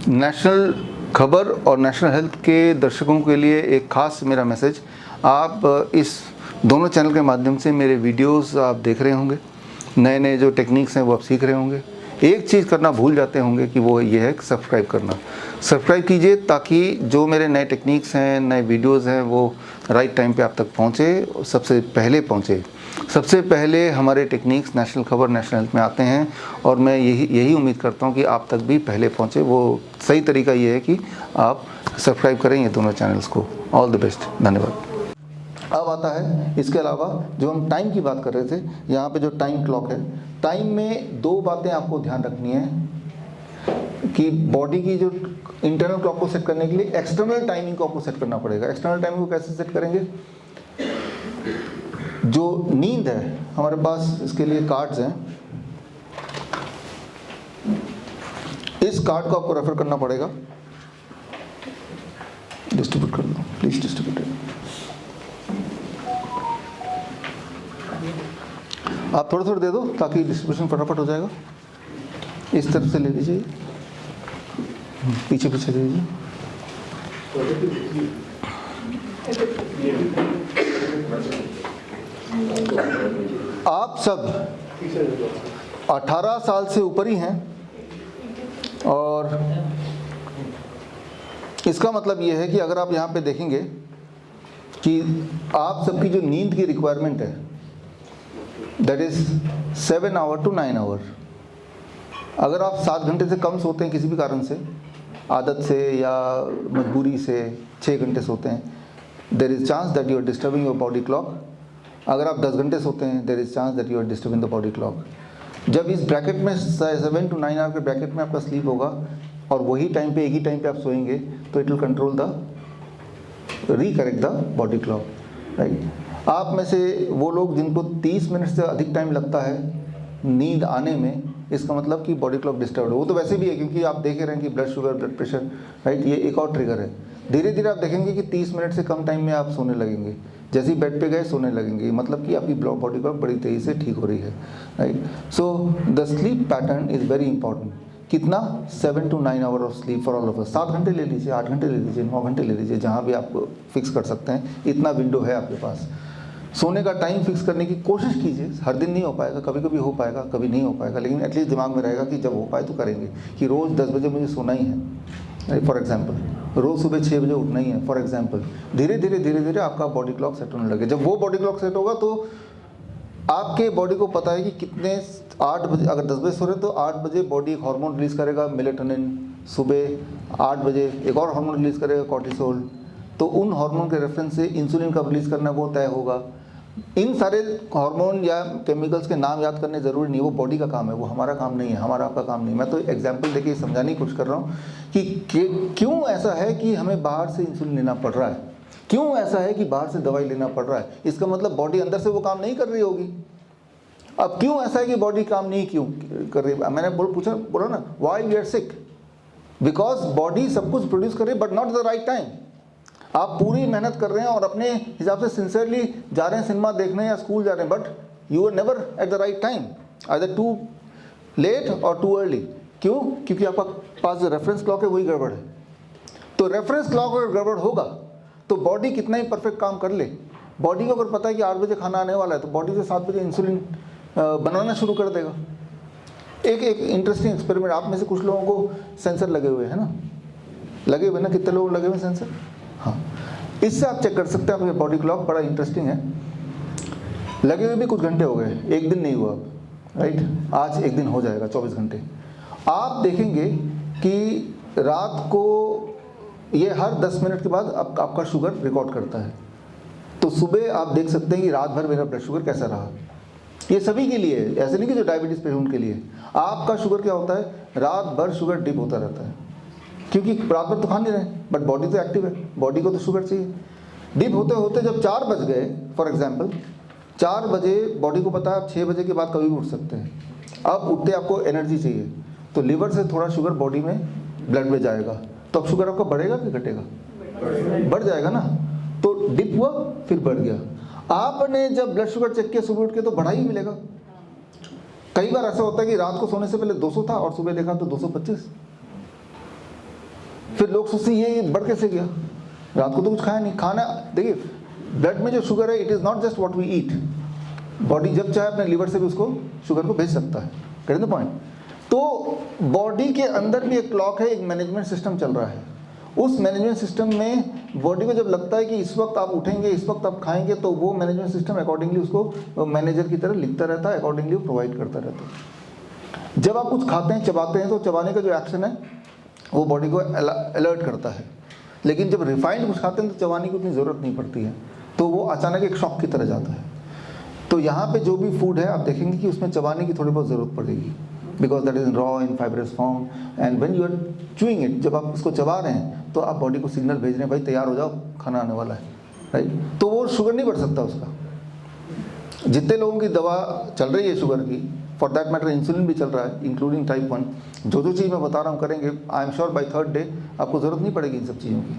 National खबर और national health के दर्शकों के लिए एक ख़ास मेरा मैसेज। आप इस दोनों चैनल के माध्यम से मेरे वीडियोस आप देख रहे होंगे, नए नए जो टेक्निक्स हैं वो आप सीख रहे होंगे। एक चीज़ करना भूल जाते होंगे कि वो ये है कि सब्सक्राइब करना। सब्सक्राइब कीजिए ताकि जो मेरे नए टेक्निक्स हैं, नए वीडियोस हैं, वो राइट टाइम पे आप तक पहुँचे, सबसे पहले पहुँचे। सबसे पहले हमारे टेक्निक्स नेशनल खबर, नेशनल हेल्थ में आते हैं और मैं यही उम्मीद करता हूँ कि आप तक भी पहले पहुँचे। वो सही तरीका ये है कि आप सब्सक्राइब करें ये दोनों चैनल्स को। ऑल द बेस्ट, धन्यवाद। अब आता है इसके अलावा जो हम टाइम की बात कर रहे थे, यहाँ पे जो टाइम क्लॉक है, टाइम में दो बातें आपको ध्यान रखनी है कि बॉडी की जो इंटरनल क्लॉक को सेट करने के लिए एक्सटर्नल टाइमिंग को आपको सेट करना पड़ेगा। एक्सटर्नल टाइमिंग को कैसे सेट करेंगे? जो नींद है, हमारे पास इसके लिए कार्ड्स हैं। इस कार्ड को आपको रेफर करना पड़ेगा। डिस्ट्रीब्यूट कर दो प्लीज, डिस्ट्रीब्यूट। आप थोड़ा थोड़ा दे दो ताकि डिस्ट्रीब्यूशन फटाफट हो जाएगा। इस तरफ से ले लीजिए, पीछे पीछे ले लीजिए। आप सब 18 साल से ऊपर ही हैं और इसका मतलब ये है कि अगर आप यहाँ पे देखेंगे कि आप सबकी जो नींद की रिक्वायरमेंट है that is 7 hour to 9 hour. अगर आप 7 घंटे से कम सोते हैं किसी भी कारण से, आदत से या मजबूरी से 6 घंटे सोते हैं, there is chance that you are disturbing your body clock. अगर आप 10 घंटे सोते हैं, there is chance that you are disturbing the body clock. जब इस ब्रैकेट में 7 to 9 आवर के ब्रैकेट में आपका स्लीप होगा और वही टाइम पे, एक ही टाइम पे आप सोएंगे, तो it will control the recorrect the body clock, right. आप में से वो लोग जिनको 30 मिनट से अधिक टाइम लगता है नींद आने में, इसका मतलब कि बॉडी क्लॉक डिस्टर्ब है। वो तो वैसे भी है क्योंकि आप देख रहे हैं कि blood sugar, blood pressure, right, ये एक और ट्रिगर है। धीरे धीरे आप देखेंगे कि 30 मिनट से कम टाइम में आप सोने लगेंगे, जैसे ही बेड पे गए सोने लगेंगे, मतलब कि आपकी बॉडी क्लॉक बड़ी तेज़ी से ठीक हो रही है, right. So the sleep pattern is very important. कितना? 7 to 9 hour of sleep for all of us. 7 घंटे ले लीजिए, 8 घंटे ले लीजिए, 9 घंटे ले लीजिए, जहाँ भी आप फिक्स कर सकते हैं, इतना विंडो है आपके पास। सोने का टाइम फिक्स करने की कोशिश कीजिए। हर दिन नहीं हो पाएगा, कभी कभी हो पाएगा, कभी नहीं हो पाएगा, लेकिन एटलीस्ट दिमाग में रहेगा कि जब हो पाए तो करेंगे, कि रोज़ 10 बजे मुझे सोना ही है, फॉर एग्जाम्पल। रोज़ सुबह 6 बजे उठना ही है, फॉर एग्जाम्पल। धीरे धीरे आपका बॉडी क्लॉक सेट होने लगे। जब वो बॉडी क्लॉक सेट होगा तो आपके बॉडी को पता है कि कितने 8 बजे, अगर 10 बजे सो रहे तो 8 बजे बॉडी एक हार्मोन रिलीज़ करेगा, मेलेटोनिन। सुबह 8 बजे एक और हार्मोन रिलीज़ करेगा, कॉर्टिसोल। तो उन हार्मोन के रेफरेंस से इंसुलिन कब रिलीज़ करना वो तय होगा। इन सारे हार्मोन या केमिकल्स के नाम याद करने ज़रूरी नहीं, वो बॉडी का काम है, वो हमारा काम नहीं है, हमारा आपका काम नहीं। मैं तो एग्जांपल देके समझाने की कोशिश कर रहा हूँ कि क्यों ऐसा है कि हमें बाहर से इंसुलिन लेना पड़ रहा है, क्यों ऐसा है कि बाहर से दवाई लेना पड़ रहा है। इसका मतलब बॉडी अंदर से वो काम नहीं कर रही होगी। अब क्यों ऐसा है कि बॉडी काम नहीं क्यों कर रही है? मैंने बोला ना, why we are sick, because body सब कुछ प्रोड्यूस कर रही है but not the right time. आप पूरी मेहनत कर रहे हैं और अपने हिसाब से सिंसियरली जा रहे हैं सिनेमा देखने या स्कूल जा रहे हैं, but you are never at the right time, either too late और टू अर्ली। क्यों? क्योंकि आपका पास जो रेफरेंस क्लॉक है वही गड़बड़ है। तो रेफरेंस क्लॉक अगर गड़बड़ होगा तो बॉडी कितना ही परफेक्ट काम कर ले, बॉडी को अगर पता है कि 8 बजे खाना आने वाला है तो बॉडी से 7 बजे इंसुलिन बनाना शुरू कर देगा। एक इंटरेस्टिंग एक्सपेरिमेंट, आप में से कुछ लोगों को सेंसर लगे हुए हैं ना, लगे हुए ना, कितने लोग लगे हुए सेंसर? हाँ, इससे आप चेक कर सकते हैं आपकी बॉडी क्लॉक। बड़ा इंटरेस्टिंग है। लगे हुए भी कुछ घंटे हो गए, एक दिन नहीं हुआ, राइट। आज एक दिन हो जाएगा, 24 घंटे। आप देखेंगे कि रात को ये हर 10 मिनट के बाद आपका शुगर रिकॉर्ड करता है। तो सुबह आप देख सकते हैं कि रात भर मेरा ब्लड शुगर कैसा रहा। ये सभी के लिए, ऐसे नहीं कि जो डायबिटीज़ पेशेंट के लिए। आपका शुगर क्या होता है, रात भर शुगर डिप होता रहता है, क्योंकि रात भर तो खा नहीं रहे, बट बॉडी तो एक्टिव है, बॉडी को तो शुगर चाहिए। डिप होते होते जब 4 बज गए, फॉर एग्जांपल 4 बजे, बॉडी को पता है आप 6 बजे के बाद कभी भी उठ सकते हैं। अब उठते आपको एनर्जी चाहिए, तो लिवर से थोड़ा शुगर बॉडी में, ब्लड में जाएगा, तो अब शुगर आपका बढ़ेगा कि घटेगा? बढ़ जाएगा ना। तो डिप हुआ फिर बढ़ गया। आपने जब ब्लड शुगर चेक किया सुबह उठ के तो बढ़ा ही मिलेगा। कई बार ऐसा होता है कि रात को सोने से पहले 200 था और सुबह देखा तो 225। फिर लोग सोचते हैं ये बढ़ कैसे गया, रात को तो कुछ खाया नहीं। खाना देखिए, ब्लड में जो शुगर है, it is not just what we eat. Body जब चाहे अपने लीवर से भी उसको शुगर को भेज सकता है। Getting the point? तो बॉडी के अंदर भी एक क्लॉक है, एक मैनेजमेंट सिस्टम चल रहा है। उस मैनेजमेंट सिस्टम में बॉडी को जब लगता है कि इस वक्त आप उठेंगे, इस वक्त आप खाएंगे, तो वो मैनेजमेंट सिस्टम अकॉर्डिंगली उसको मैनेजर की तरह लिखता रहता है, अकॉर्डिंगली प्रोवाइड करता रहता है। जब आप कुछ खाते हैं, चबाते हैं, तो चबाने का जो एक्शन है वो बॉडी को अलर्ट करता है। लेकिन जब रिफाइंड कुछ खाते हैं तो चबाने की उतनी ज़रूरत नहीं पड़ती है, तो वो अचानक एक शॉक की तरह जाता है। तो यहाँ पे जो भी फूड है आप देखेंगे कि उसमें चबाने की थोड़ी बहुत ज़रूरत पड़ेगी, because that is raw in fibrous form, and when you are chewing it, जब आप इसको चबा रहे हैं तो आप बॉडी को सिग्नल भेज रहे हैं, भाई तैयार हो जाओ, खाना आने वाला है, राइट। तो वो शुगर नहीं बढ़ सकता उसका। जितने लोगों की दवा चल रही है शुगर की, फॉर दैट मैटर इंसुलिन भी चल रहा है, इंक्लूडिंग टाइप 1, जो जो चीज़ मैं बता रहा हूँ करेंगे, I am sure by 3rd day आपको ज़रूरत नहीं पड़ेगी इन सब चीज़ों की।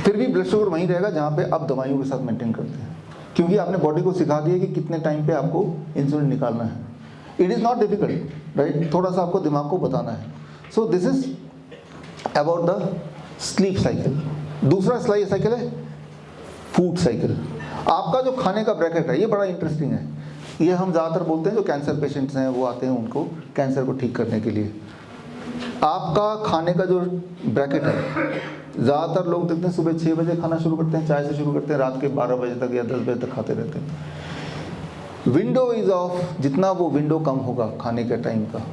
फिर भी ब्लड शुगर वहीं रहेगा जहाँ पे आप दवाइयों के साथ मेंटेन करते हैं, क्योंकि आपने बॉडी को सिखा दिया कि कितने टाइम पे आपको इंसुलिन निकालना है। It is not difficult, right, थोड़ा सा आपको दिमाग को बताना है। So this is about the sleep cycle. दूसरा साइकिल है फूड साइकिल। आपका जो खाने का ब्रैकेट है ये बड़ा इंटरेस्टिंग है। ये हम ज़्यादातर बोलते हैं, जो कैंसर पेशेंट्स हैं वो आते हैं उनको कैंसर को ठीक करने के लिए। आपका खाने का जो ब्रैकेट है, ज़्यादातर लोग देखते हैं सुबह 6 बजे खाना शुरू करते हैं, चाय से शुरू करते हैं, रात के 12 बजे तक या 10 बजे तक खाते रहते हैं। विंडो इज ऑफ, जितना वो विंडो कम होगा खाने के टाइम का,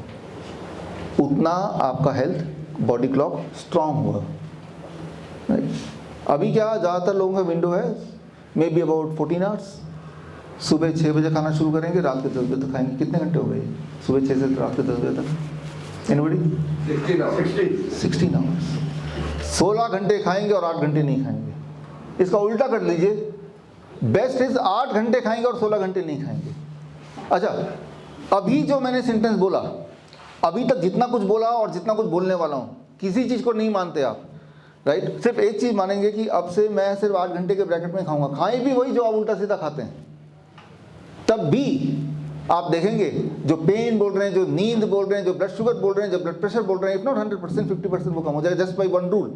उतना आपका हेल्थ बॉडी क्लॉक स्ट्रांग होगा, राइट। अभी क्या ज़्यादातर लोगों का विंडो है मे बी अबाउट 14 आवर्स। सुबह 6 बजे खाना शुरू करेंगे, रात के 10 बजे तक खाएंगे। कितने घंटे हो गए सुबह 6 से रात के 10 बजे तक? एनीबॉडी? 16 आवर्स। 16 घंटे खाएंगे और 8 घंटे नहीं खाएंगे। इसका उल्टा कर लीजिए, बेस्ट इज 8 घंटे खाएंगे और 16 घंटे नहीं खाएंगे। अच्छा, अभी जो मैंने सेंटेंस बोला, अभी तक जितना कुछ बोला और जितना कुछ बोलने वाला हूँ, किसी चीज़ को नहीं मानते आप, राइट। सिर्फ एक चीज़ मानेंगे कि अब से मैं सिर्फ 8 घंटे के ब्रैकेट में खाऊंगा। खाएं भी वही जो आप उल्टा सीधा खाते हैं। तब भी आप देखेंगे जो पेन बोल रहे हैं, जो नींद बोल रहे हैं, जो ब्लड शुगर बोल रहे हैं, जो ब्लड प्रेशर बोल रहे हैं, इफ नॉट 100% 50% वो कम हो जाएगा, जस्ट बाई वन रूल।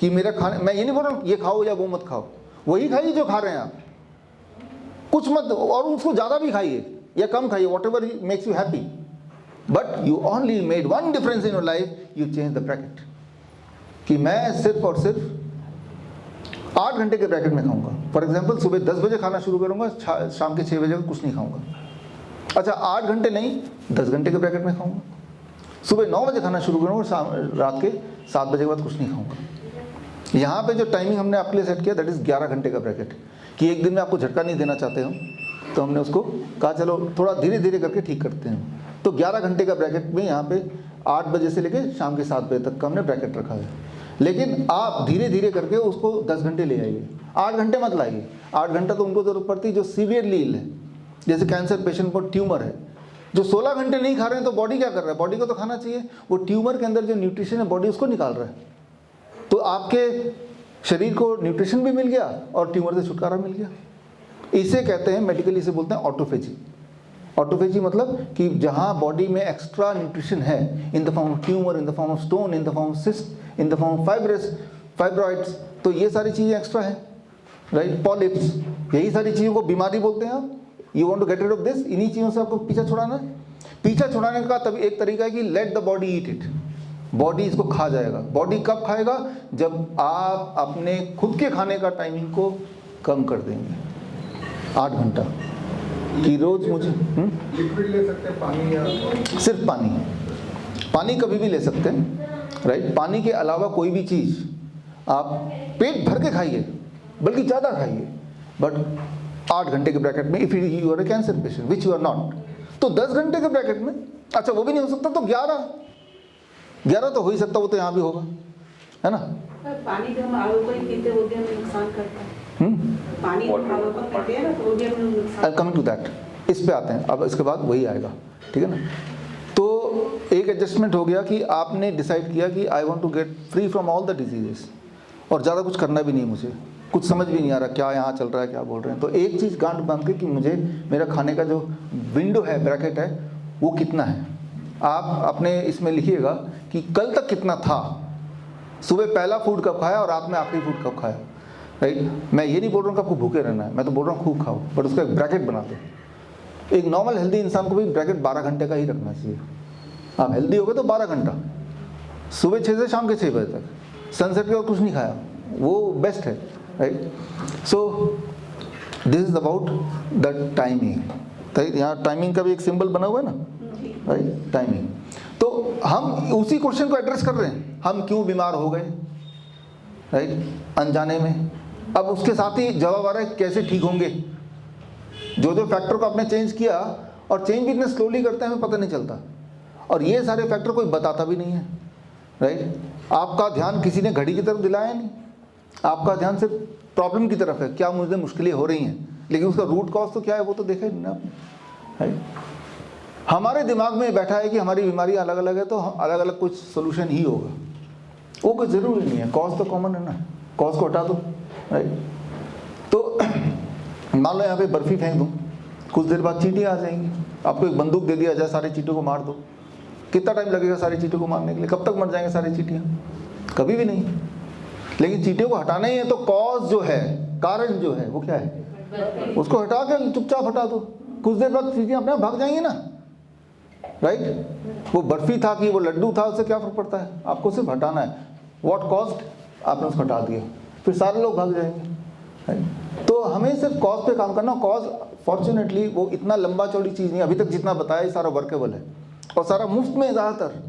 कि मेरा खाने, मैं ये नहीं बोल रहा हूँ ये खाओ या वो मत खाओ, वही खाइए जो खा रहे हैं आप, कुछ मत, और उसको ज़्यादा भी खाइए या कम खाइए, what ever makes you happy, but you only made one difference in your life, you change the bracket. कि मैं सिर्फ और सिर्फ 8 घंटे के ब्रैकेट में खाऊंगा। फॉर एग्जांपल सुबह 10 बजे खाना शुरू करूंगा, शाम के 6 बजे कुछ नहीं खाऊंगा। अच्छा, 8 घंटे नहीं, 10 घंटे के ब्रैकेट में खाऊंगा। सुबह 9 बजे खाना शुरू करूंगा, रात के 7 बजे के बाद कुछ नहीं खाऊंगा। यहाँ पे जो टाइमिंग हमने आपके लिए सेट किया, दैट इज़ 11 घंटे का ब्रैकेट। कि एक दिन में आपको झटका नहीं देना चाहते हम, तो हमने उसको कहा चलो थोड़ा धीरे धीरे करके ठीक करते हैं। तो 11 घंटे का ब्रैकेट में यहाँ पे 8 बजे से लेकर शाम के 7 बजे तक का हमने ब्रैकेट रखा है। लेकिन आप धीरे धीरे करके उसको 10 घंटे ले आइए, 8 घंटे मत लाइए। 8 घंटा तो उनको ज़रूरत पड़ती है जो सीवियरली इल है, जैसे कैंसर पेशेंट को ट्यूमर है, जो 16 घंटे नहीं खा रहे हैं, तो बॉडी क्या कर रहा है, बॉडी को तो खाना चाहिए, वो ट्यूमर के अंदर जो न्यूट्रिशन है बॉडी उसको निकाल रहा है। तो आपके शरीर को न्यूट्रिशन भी मिल गया और ट्यूमर से छुटकारा मिल गया। इसे कहते हैं, मेडिकली इसे बोलते हैं ऑटोफेजी। ऑटोफेजी मतलब कि जहाँ बॉडी में एक्स्ट्रा न्यूट्रिशन है, in the form of tumour, in the form of stone, in the form of cyst, in the form of fibroids, तो ये सारी चीज़ें एक्स्ट्रा हैं, राइट। पॉलिप्स, यही सारी चीज़ों को बीमारी बोलते हैं आप। You want to get rid of this, इन्हीं चीज़ों से आपको पीछा छुड़ाना है। पीछा छुड़ाने का तभी एक तरीका है कि let the body eat it. Body इसको खा जाएगा। बॉडी कब खाएगा? जब आप अपने खुद के खाने का टाइमिंग को कम कर देंगे। 8 घंटा कि रोज मुझे लिक्विड ले सकते हैं, पानी या सिर्फ पानी, पानी कभी भी ले सकते हैं, राइट। पानी के अलावा कोई भी चीज़ आप पेट भर के खाइए, बल्कि ज़्यादा खाइए, बट 8 घंटे के ब्रैकेट में। If you are a cancer patient which you are not, तो 10 घंटे के ब्रैकेट में। अच्छा, वो भी नहीं हो सकता तो 11 तो हो ही सकता, वो तो यहाँ भी होगा, है ना। पानी जो हम आलू को ही पीते वो भी हमें नुकसान करता है। पानी आलू को पीते हैं ना, तो वो भी हमें नुकसान। कमिंग टू दैट, इस पे आते हैं अब, इसके बाद वही आएगा, ठीक है ना। तो एक एडजस्टमेंट हो गया कि आपने डिसाइड किया कि I want to get free from all the diseases, और ज़्यादा कुछ करना भी नहीं, मुझे कुछ समझ भी नहीं आ रहा क्या यहाँ चल रहा है, क्या बोल रहे हैं। तो एक चीज़ गांठ बांध के कि मुझे मेरा खाने का जो विंडो है, ब्रैकेट है, वो कितना है। आप अपने इसमें लिखिएगा कि कल तक कितना था, सुबह पहला फूड कब खाया और रात में आखिरी फूड कब खाया, राइट। मैं ये नहीं बोल रहा हूँ कि आपको भूखे रहना है, मैं तो बोल रहा हूँ खूब खाओ, बट उसका एक ब्रैकेट बना दो। एक नॉर्मल हेल्दी इंसान को भी ब्रैकेट 12 घंटे का ही रखना चाहिए। आप हेल्दी हो गए तो 12 घंटा, सुबह 6 से शाम के 6 बजे तक, सनसेट के और कुछ नहीं खाया, वो बेस्ट है, right. So this is about the timing. यहाँ टाइमिंग का भी एक सिंबल बना हुआ है ना, राइट, टाइमिंग। तो हम उसी क्वेश्चन को एड्रेस कर रहे हैं, हम क्यों बीमार हो गए, राइट, अनजाने में। अब उसके साथ ही जवाब आ रहा है कैसे ठीक होंगे। जो जो फैक्टर को आपने चेंज किया, और चेंज भी इतने स्लोली करते हैं हमें पता नहीं चलता, और ये सारे फैक्टर कोई बताता भी नहीं है, राइट। आपका ध्यान किसी ने घड़ी की तरफ दिलाया नहीं, आपका ध्यान सिर्फ प्रॉब्लम की तरफ है, क्या मुझे मुश्किलें हो रही हैं, लेकिन उसका रूट कॉज तो क्या है वो तो देखा ही नहीं ना आपने, राइट। हमारे दिमाग में बैठा है कि हमारी बीमारी अलग अलग है तो अलग अलग कुछ सोल्यूशन ही होगा, वो कोई ज़रूरी नहीं है, कॉज तो कॉमन है ना, कॉज को हटा दो, राइट। तो मान लो यहाँ पे बर्फ़ी फेंक दूँ, कुछ देर बाद चींटियाँ आ जाएंगी, आपको एक बंदूक दे दिया जाए सारे चींटियों को मार दो, कितना टाइम लगेगा सारी चींटियों को मारने के लिए, कब तक मर जाएंगे सारी चींटियाँ, कभी भी नहीं। लेकिन चींटियों को हटाना ही है तो कॉज जो है, कारण जो है वो क्या है, उसको हटा कर चुपचाप हटा दो, कुछ देर बाद चींटियाँ अपने आप भाग जाएंगी ना, राइट। वो बर्फी था कि वो लड्डू था, उससे क्या फर्क पड़ता है, आपको सिर्फ हटाना है। व्हाट कॉस्ट, आपने उसको हटा दिया, फिर सारे लोग भाग जाएंगे, राइट। तो हमें सिर्फ कॉज पे काम करना। कॉज फॉर्चुनेटली वो इतना लंबा चौड़ी चीज़ नहीं, अभी तक जितना बताया सारा वर्केबल है, और सारा मुफ्त में ज़्यादातर,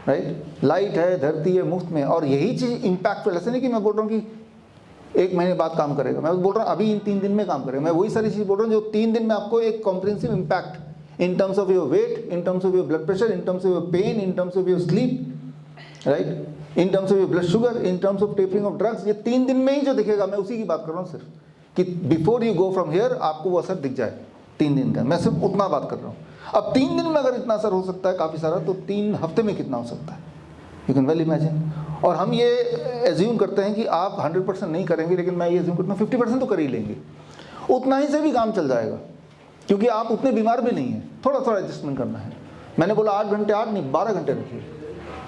राइट। लाइट है, धरती है, मुफ्त में, और यही चीज़ इम्पैक्टफुल। ऐसे नहीं कि मैं बोल रहा हूँ कि 1 महीने बाद काम करेगा, मैं बोल रहा हूँ अभी इन 3 दिन में काम करेगा। मैं वही सारी चीज़ बोल रहा हूँ जो 3 दिन में आपको एक comprehensive impact in terms of your weight, in terms of your blood pressure, in terms of your pain, in terms of your sleep, right, in terms of your blood sugar, in terms of tapering of drugs. ये 3 दिन में ही जो दिखेगा, मैं उसी की बात कर रहा हूँ सिर्फ, कि before you go from here आपको वो असर दिख जाए 3 दिन का, मैं सिर्फ उतना बात कर रहा हूँ। अब 3 दिन में अगर इतना असर हो सकता है काफ़ी सारा, तो 3 हफ्ते में कितना हो सकता है, यू कैन वेल इमेजिन। और हम ये एज्यूम करते हैं कि आप 100% नहीं करेंगे, लेकिन मैं ये एज्यूम करता हूँ 50% तो कर ही लेंगे, उतना ही से भी काम चल जाएगा, क्योंकि आप उतने बीमार भी नहीं हैं, थोड़ा थोड़ा एडजस्टमेंट करना है। मैंने बोला 8 घंटे, 8 नहीं 12 घंटे रखिए,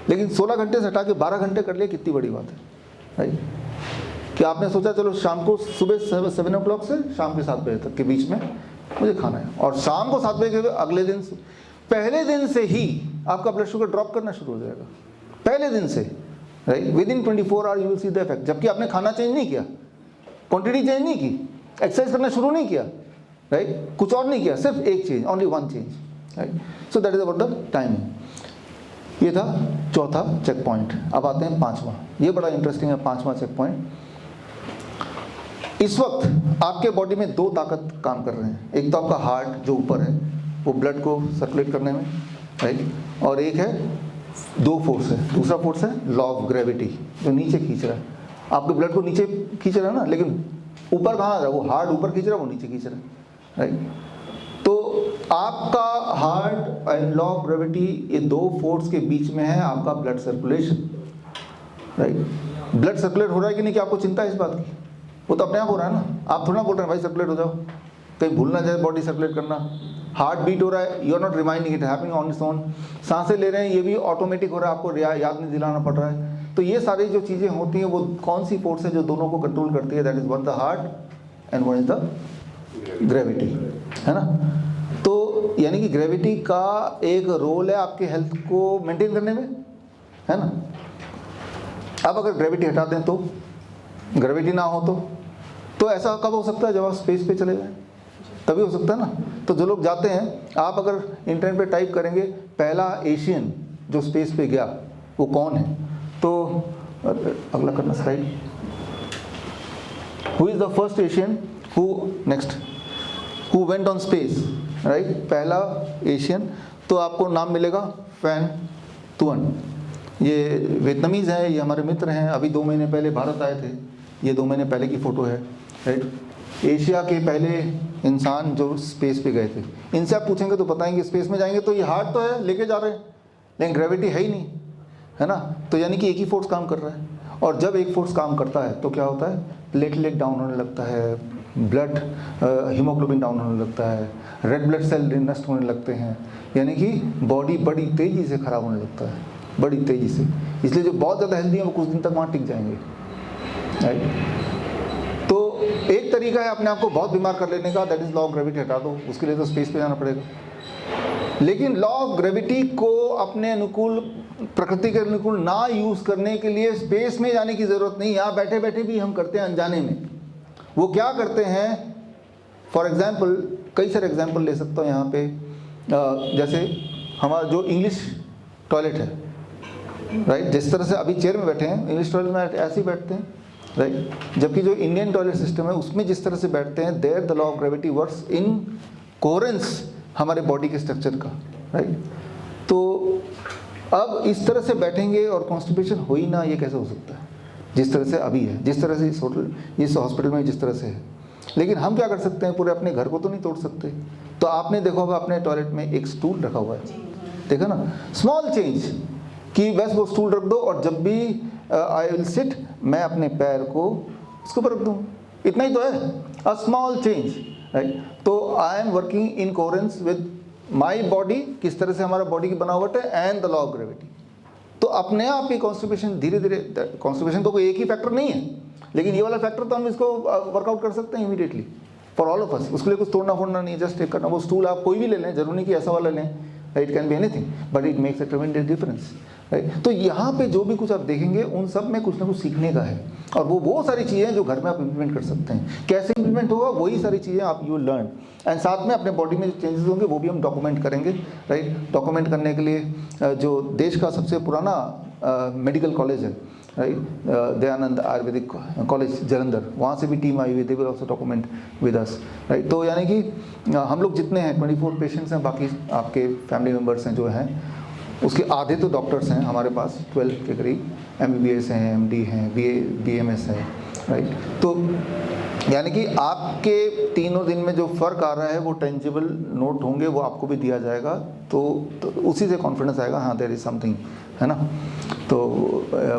लेकिन 16 घंटे से हटा के 12 घंटे कर लिए, कितनी बड़ी बात है, राइट। कि आपने सोचा चलो शाम को सुबह 7 o'clock से शाम के 7 बजे तक के बीच में मुझे खाना है, और शाम को 7 बजे के अगले दिन पहले दिन से ही आपका ब्लड शुगर ड्रॉप करना शुरू हो जाएगा, पहले दिन से, right. Within 24 hour you will see the effect. जबकि आपने खाना चेंज नहीं किया, क्वांटिटी चेंज नहीं की, एक्सरसाइज करना शुरू नहीं किया, राइट, कुछ और नहीं किया, सिर्फ एक change, only one change, right. So that is about the timing. ये था चौथा चेक पॉइंट। अब आते हैं 5वां, ये बड़ा इंटरेस्टिंग है 5वां चेक पॉइंट। इस वक्त आपके बॉडी में 2 ताकत काम कर रहे हैं, एक तो आपका हार्ट जो ऊपर है वो ब्लड को सर्कुलेट करने में, राइट, और एक है 2 फोर्स है, दूसरा फोर्स है लॉ ऑफ ग्रेविटी जो नीचे खींच रहा है, आपके ब्लड को नीचे खींच रहा है ना, लेकिन ऊपर कहाँ आ रहा है, वो हार्ट ऊपर खींच रहा है, वो नीचे खींच रहा है, राइट। तो आपका heart and law of gravity, ये 2 फोर्स के बीच में है आपका blood circulation, right. Blood circulate हो रहा है कि नहीं, कि आपको चिंता है इस बात की, वो तो अपने आप हो रहा है ना, आप थोड़ा बोल रहे हैं भाई सर्कुलेट हो जाओ, कहीं भूल ना जाए बॉडी सर्कुलेट करना। हार्ट बीट हो रहा है, you are not reminding, it happening on its own. सांसें ले रहे हैं, ये भी ऑटोमेटिक हो रहा है, आपको याद नहीं दिलाना पड़ रहा है। तो ये सारी जो चीज़ें होती हैं वो कौन सी फोर्स है जो दोनों को कंट्रोल करती है, that is one the heart and one is the gravity, है ना। तो यानी कि ग्रेविटी का एक रोल है आपके हेल्थ को मेंटेन करने में, है ना। अब अगर ग्रेविटी हटा दें तो, ग्रेविटी ना हो तो ऐसा कब हो सकता है, जब आप स्पेस पे चले जाएं, तभी हो सकता है ना। तो जो लोग जाते हैं, आप अगर इंटरनेट पे टाइप करेंगे पहला एशियन जो स्पेस पे गया वो कौन है, तो अगला करना slide, who is the first Asian who next who went on space, right, पहला एशियन, तो आपको नाम मिलेगा फैन तुअन। ये वियतनामीज़ है, ये हमारे मित्र हैं, अभी 2 महीने पहले भारत आए थे, ये 2 महीने पहले की फ़ोटो है, राइट। एशिया के पहले इंसान जो स्पेस पे गए थे, इनसे आप पूछेंगे तो बताएंगे स्पेस में जाएंगे तो ये हार्ट तो है लेके जा रहे हैं, लेकिन ग्रेविटी है ही नहीं, है ना। तो यानी कि एक ही फोर्स काम कर रहा है, और जब एक फोर्स काम करता है तो क्या होता है, प्लेटलेट डाउन होने लगता है, ब्लड हीमोग्लोबिन डाउन होने लगता है, रेड ब्लड सेल नष्ट होने लगते हैं, यानी कि बॉडी बड़ी तेज़ी से ख़राब होने लगता है, बड़ी तेज़ी से। इसलिए जो बहुत ज़्यादा हेल्दी हैं वो कुछ दिन तक वहाँ टिक जाएंगे, राइट। तो एक तरीका है अपने आप को बहुत बीमार कर लेने का, that is law of gravity हटा दो, उसके लिए तो स्पेस पे जाना पड़ेगा। लेकिन लॉ ऑफ ग्रेविटी को अपने अनुकूल, प्रकृति के अनुकूल ना यूज़ करने के लिए स्पेस में जाने की ज़रूरत नहीं, यहाँ बैठे बैठे भी हम करते हैं अनजाने में। वो क्या करते हैं, फॉर एग्जाम्पल, कई सारे एग्जाम्पल ले सकता हूँ यहाँ पे। जैसे हमारा जो इंग्लिश टॉयलेट है, राइट, जिस तरह से अभी चेयर में बैठे हैं, इंग्लिश टॉयलेट में ऐसे ही बैठते हैं, राइट। जबकि जो इंडियन टॉयलेट सिस्टम है उसमें जिस तरह से बैठते हैं, there the law of gravity works in coherence हमारे बॉडी के स्ट्रक्चर का, राइट। तो अब इस तरह से बैठेंगे और कॉन्स्टिपेशन हो ही ना, ये कैसे हो सकता है जिस तरह से अभी है, जिस तरह से इस हॉस्पिटल में जिस तरह से है। लेकिन हम क्या कर सकते हैं, पूरे अपने घर को तो नहीं तोड़ सकते। तो आपने देखा होगा अपने टॉयलेट में एक स्टूल रखा हुआ है, देखा ना, स्मॉल चेंज कि बस वो स्टूल रख दो और जब भी आई विल सिट, मैं अपने पैर को उसके ऊपर रख दूँ, इतना ही तो है, अ स्मॉल चेंज, राइट। तो I am working in coherence with my body, किस तरह से हमारा बॉडी की बनावट है, and the law of gravity. तो अपने आप ही कॉन्स्टिपेशन धीरे धीरे, कॉन्स्टिपेशन तो कोई एक ही फैक्टर नहीं है, लेकिन ये वाला फैक्टर तो हम इसको वर्कआउट कर सकते हैं immediately for all of us. उसके लिए कुछ तोड़ना फोड़ना नहीं, जस्ट टेक करना। वो स्टूल आप कोई भी ले लें, जरूरी नहीं कि ऐसा वाला लें, it can be anything, but it makes a ट्रेमेंडस difference, right. तो यहाँ पे जो भी कुछ आप देखेंगे उन सब में कुछ ना कुछ सीखने का है, और वो सारी चीज़ें हैं जो घर में आप इम्प्लीमेंट कर सकते हैं। कैसे इम्प्लीमेंट होगा, वही सारी चीज़ें आप यू लर्न, एंड साथ में अपने बॉडी में जो चेंजेस होंगे वो भी हम डॉक्यूमेंट करेंगे, राइट। डॉक्यूमेंट करने के लिए जो देश का सबसे पुराना मेडिकल कॉलेज है, राइट, दयानंद आयुर्वेदिक कॉलेज जलंधर, वहाँ से भी टीम आई हुई, they will also document with us, right. तो यानी कि हम लोग जितने हैं 24 पेशेंट्स हैं, बाकी आपके फैमिली मेम्बर्स हैं जो हैं, उसके आधे तो डॉक्टर्स हैं हमारे पास, 12 के करीब, MBBS हैं, MD हैं, BMS हैं, राइट। तो यानी कि आपके तीनों दिन में जो फ़र्क आ रहा है वो टेंजिबल नोट होंगे, वो आपको भी दिया जाएगा, तो उसी से कॉन्फिडेंस आएगा, हाँ देयर इज़ समथिंग, है ना। तो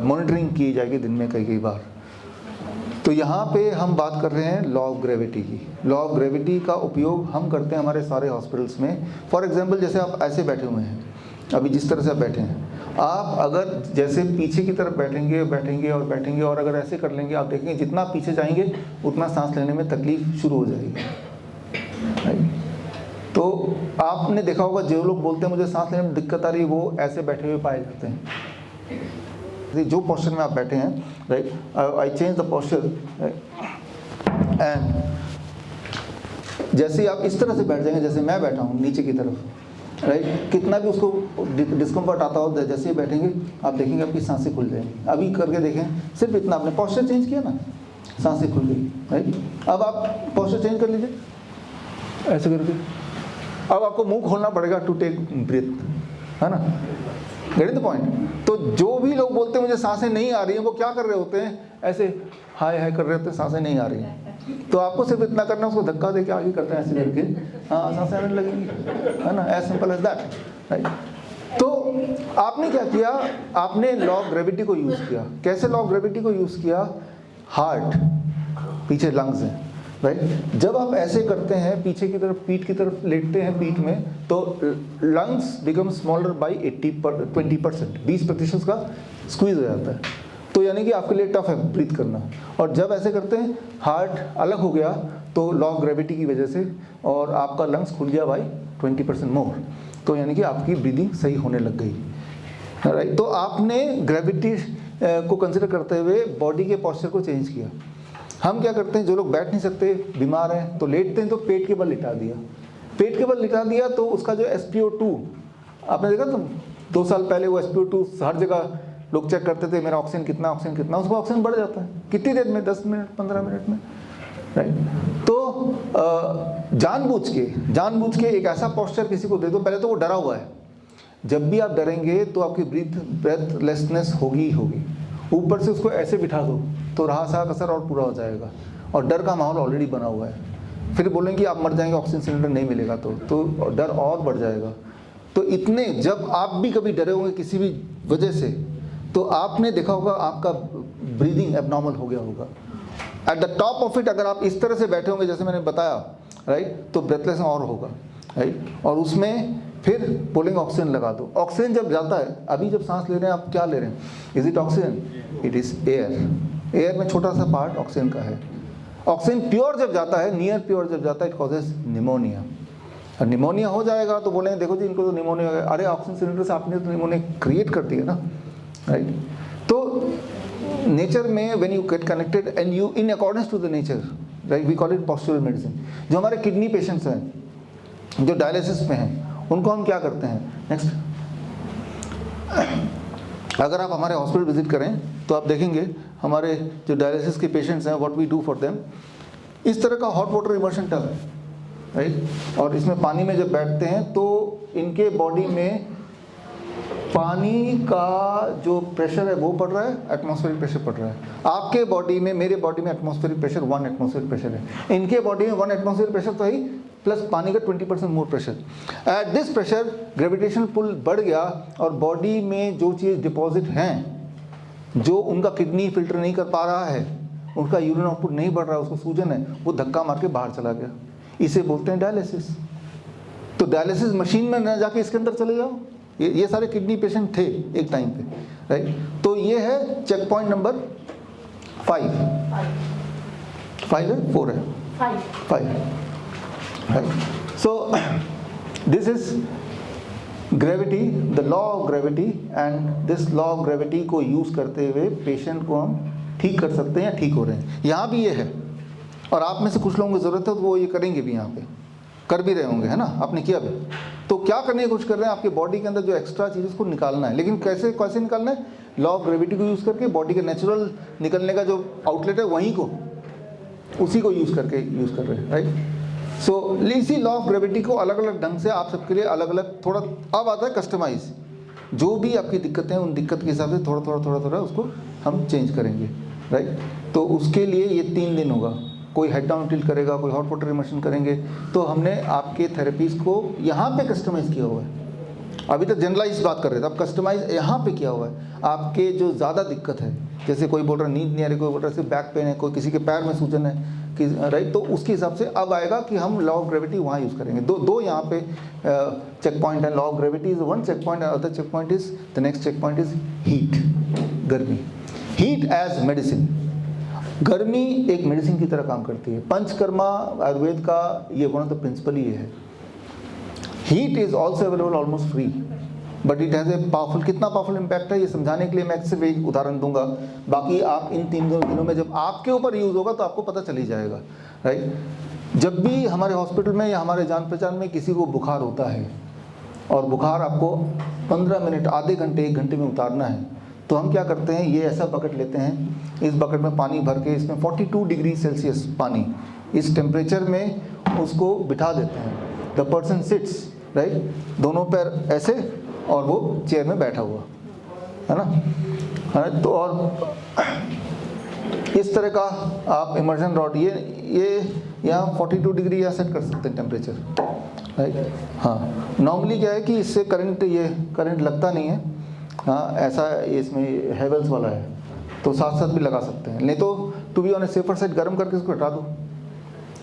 मॉनिटरिंग की जाएगी दिन में कई बार। तो यहाँ पे हम बात कर रहे हैं लॉ ऑफ ग्रेविटी की। लॉ ऑफ ग्रेविटी का उपयोग हम करते हैं हमारे सारे हॉस्पिटल्स में। फॉर एग्जांपल, जैसे आप ऐसे बैठे हुए हैं, अभी जिस तरह से आप बैठे हैं, आप अगर जैसे पीछे की तरफ बैठेंगे और अगर ऐसे कर लेंगे, आप देखेंगे जितना पीछे जाएंगे उतना सांस लेने में तकलीफ शुरू हो जाएगी, राइट। तो आपने देखा होगा जो लोग बोलते हैं मुझे सांस लेने में दिक्कत आ रही है, वो ऐसे बैठे हुए पाए जाते हैं। जो पोस्चर में आप बैठे हैं, right, I change the posture, and जैसे ही आप इस तरह से बैठ जाएंगे, जैसे मैं बैठा हूँ नीचे की तरफ, राइट, कितना भी उसको डिस्कम्फर्ट आता हो, जैसे ही बैठेंगे आप देखेंगे आपकी सांसें खुल जाएंगी। अभी करके देखें, सिर्फ इतना आपने पोस्चर चेंज किया ना, सांसें खुल गई, राइट। अब आप पोस्चर चेंज कर लीजिए ऐसे करके, अब आपको मुंह खोलना पड़ेगा टू टेक ब्रीथ, है ना, गेट द पॉइंट। तो जो भी लोग बोलते हैं मुझे सांसें नहीं आ रही हैं, वो क्या कर रहे होते हैं, ऐसे हाय हाय कर रहे होते हैं, सांसें नहीं आ रही हैं। तो आपको सिर्फ इतना करना है, उसको धक्का दे के आगे करते हैं ऐसे करके, हाँ सांसें आने लगेंगी, है ना, as simple as that, right. तो आपने क्या किया, आपने लॉ ऑफ ग्रेविटी को यूज़ किया। कैसे लॉ ऑफ ग्रेविटी को यूज़ किया, हार्ट, पीछे लंग्स हैं, राइट। जब आप ऐसे करते हैं पीछे की तरफ, पीठ की तरफ लेटते हैं पीठ में, तो लंग्स बिकम स्मॉलर बाई 20%, 20% का स्क्वीज हो जाता है। तो यानी कि आपके लिए टफ है ब्रीथ करना। और जब ऐसे करते हैं, हार्ट अलग हो गया तो लॉ ऑफ ग्रेविटी की वजह से, और आपका लंग्स खुल गया बाई 20% मोर, तो यानी कि आपकी ब्रीदिंग सही होने लग गई, राइट। तो आपने ग्रेविटी को कंसिडर करते हुए बॉडी के पॉस्चर को चेंज किया। हम क्या करते हैं, जो लोग बैठ नहीं सकते, बीमार हैं, तो लेटते हैं, तो पेट के बल लिटा दिया। पेट के बल लिटा दिया तो उसका जो SpO2, आपने देखा तो 2 साल पहले वो SpO2 हर जगह लोग चेक करते थे, मेरा ऑक्सीजन कितना, उसको ऑक्सीजन बढ़ जाता है कितनी देर में, 10 मिनट 15 मिनट में, राइट। तो जानबूझ के एक ऐसा पोस्चर किसी को दे दो, पहले तो वो डरा हुआ है, जब भी आप डरेंगे तो आपकी ब्रेथलेसनेस होगी, ऊपर से उसको ऐसे बिठा दो तो रहा सा असर और पूरा हो जाएगा, और डर का माहौल ऑलरेडी बना हुआ है। फिर बोलेंगे कि आप मर जाएंगे, ऑक्सीजन सिलेंडर नहीं मिलेगा, तो डर और बढ़ जाएगा। तो इतने, जब आप भी कभी डरे होंगे किसी भी वजह से, तो आपने देखा होगा आपका ब्रीदिंग एबनॉर्मल हो गया होगा, at the top of it अगर आप इस तरह से बैठे होंगे जैसे मैंने बताया, राइट, तो ब्रेथलेस और होगा, राइट, और उसमें फिर पुलिंग ऑक्सीजन लगा दो। ऑक्सीजन जब जाता है, अभी जब सांस ले रहे हैं आप क्या ले रहे हैं, is it oxygen? It is air. Air में छोटा सा पार्ट ऑक्सीजन का है। ऑक्सीजन प्योर जब जाता है, नियर प्योर जब जाता है, इट कॉजेज निमोनिया। और निमोनिया हो जाएगा तो बोलेंगे देखो जी इनको तो निमोनिया हो गया। अरे ऑक्सीजन सिलेंडर से आपने तो निमोनिया क्रिएट कर दिया ना, राइट। तो नेचर में when you get connected and you in accordance to the nature, right, we call it postural medicine. जो हमारे किडनी पेशेंट्स हैं जो डायलिसिस में हैं, उनको हम क्या करते हैं, नेक्स्ट, अगर आप हमारे हॉस्पिटल विजिट करें तो आप देखेंगे हमारे जो डायलिसिस के पेशेंट्स हैं, what we do for them, इस तरह का हॉट वाटर इमर्शन टब है, राइट, और इसमें पानी में जब बैठते हैं तो इनके बॉडी में पानी का जो प्रेशर है वो बढ़ रहा है, एटमॉस्फेरिक प्रेशर बढ़ रहा है। आपके बॉडी में, मेरे बॉडी में एटमॉस्फेरिक प्रेशर 1 एटमॉस्फेरिक प्रेशर है, इनके बॉडी में 1 एटमॉस्फेरिक प्रेशर तो ही, प्लस पानी का 20% more pressure. At this pressure gravitational pull बढ़ गया और बॉडी में जो चीज़ डिपॉजिट हैं, जो उनका किडनी फिल्टर नहीं कर पा रहा है, उनका यूरिन आउटपुट नहीं बढ़ रहा है, उसको सूजन है, वो धक्का मार के बाहर चला गया। इसे बोलते हैं डायलिसिस। तो डायलिसिस मशीन में न जाके इसके अंदर चले जाओ। ये सारे किडनी पेशेंट थे एक टाइम पे, राइट। तो ये है चेक पॉइंट नंबर 5 है, 4 है, 5, right. So this is gravity, the law of gravity, and this law of gravity को यूज करते हुए पेशेंट को हम ठीक कर सकते हैं या ठीक हो रहे हैं। यहाँ भी ये है, और आप में से कुछ लोगों को ज़रूरत है तो वो ये करेंगे भी, यहाँ पे कर भी रहे होंगे, है ना, आपने किया भी। तो क्या करने की कोशिश कर रहे हैं, आपके बॉडी के अंदर जो एक्स्ट्रा चीज़ उसको निकालना है। लेकिन कैसे कैसे निकालना है, लॉ ऑफ ग्रेविटी को यूज़ करके, बॉडी के नेचुरल निकलने का जो आउटलेट है वहीं को, उसी को यूज़ करके यूज़ कर रहे हैं, राइट। सो इसी लॉ ऑफ ग्रेविटी को अलग अलग ढंग से आप सबके लिए अलग अलग, थोड़ा अब आता है कस्टमाइज, जो भी आपकी दिक्कतें हैं उन दिक्कत के हिसाब से थोड़ा थोड़ा उसको हम चेंज करेंगे, राइट। तो उसके लिए ये 3 दिन होगा। कोई हेड डाउन टिल्ट करेगा, कोई हॉट वाटर इमर्शन करेंगे। तो हमने आपके थेरेपीज को यहाँ पे कस्टमाइज़ किया हुआ है। अभी तक जनरलाइज बात कर रहे थे, अब कस्टमाइज यहाँ पे किया हुआ है। आपके जो ज़्यादा दिक्कत है, जैसे कोई बोल रहा है नींद नहीं आ रही, कोई बोल रहा है सिर्फ बैक पेन है, कोई किसी के पैर में सूजन है कि, राइट, तो उसके हिसाब से अब आएगा कि हम लॉ ऑफ ग्रेविटी वहाँ यूज़ करेंगे। दो यहाँ पे चेक पॉइंट है। Law of gravity is 1 check point, other check point is, the next check point is heat, गर्मी। हीट एज मेडिसिन, गर्मी एक मेडिसिन की तरह काम करती है। पंचकर्मा आयुर्वेद का ये वन ऑफ द प्रिंसिपल ये है। Heat is also available almost free, but it has a powerful, कितना पावरफुल इम्पैक्ट है ये समझाने के लिए मैं सिर्फ एक उदाहरण दूंगा। बाकी आप इन 3 दिनों में जब आपके ऊपर यूज़ होगा तो आपको पता चल ही जाएगा, राइट। जब भी हमारे हॉस्पिटल में या हमारे जान पहचान में किसी को बुखार होता है और बुखार आपको 15 मिनट, आधे घंटे, 1 घंटे में उतारना है, तो हम क्या करते हैं, ये ऐसा बकेट लेते हैं, इस बकेट में पानी भर के, इसमें 42 डिग्री सेल्सियस पानी, इस टेम्परेचर में उसको बिठा देते हैं। द पर्सन सिट्स, राइट, दोनों पैर ऐसे और वो चेयर में बैठा हुआ है ना, है। तो और इस तरह का आप इमर्जन रॉड, ये यहाँ 42 डिग्री यहाँ सेट कर सकते हैं टेम्परेचर, राइट। हाँ, नॉर्मली क्या है कि इससे करंट लगता नहीं है। हाँ, ऐसा इसमें हेवल्स वाला है तो साथ साथ भी लगा सकते हैं, नहीं तो to be on a safer side गर्म करके इसको हटा दो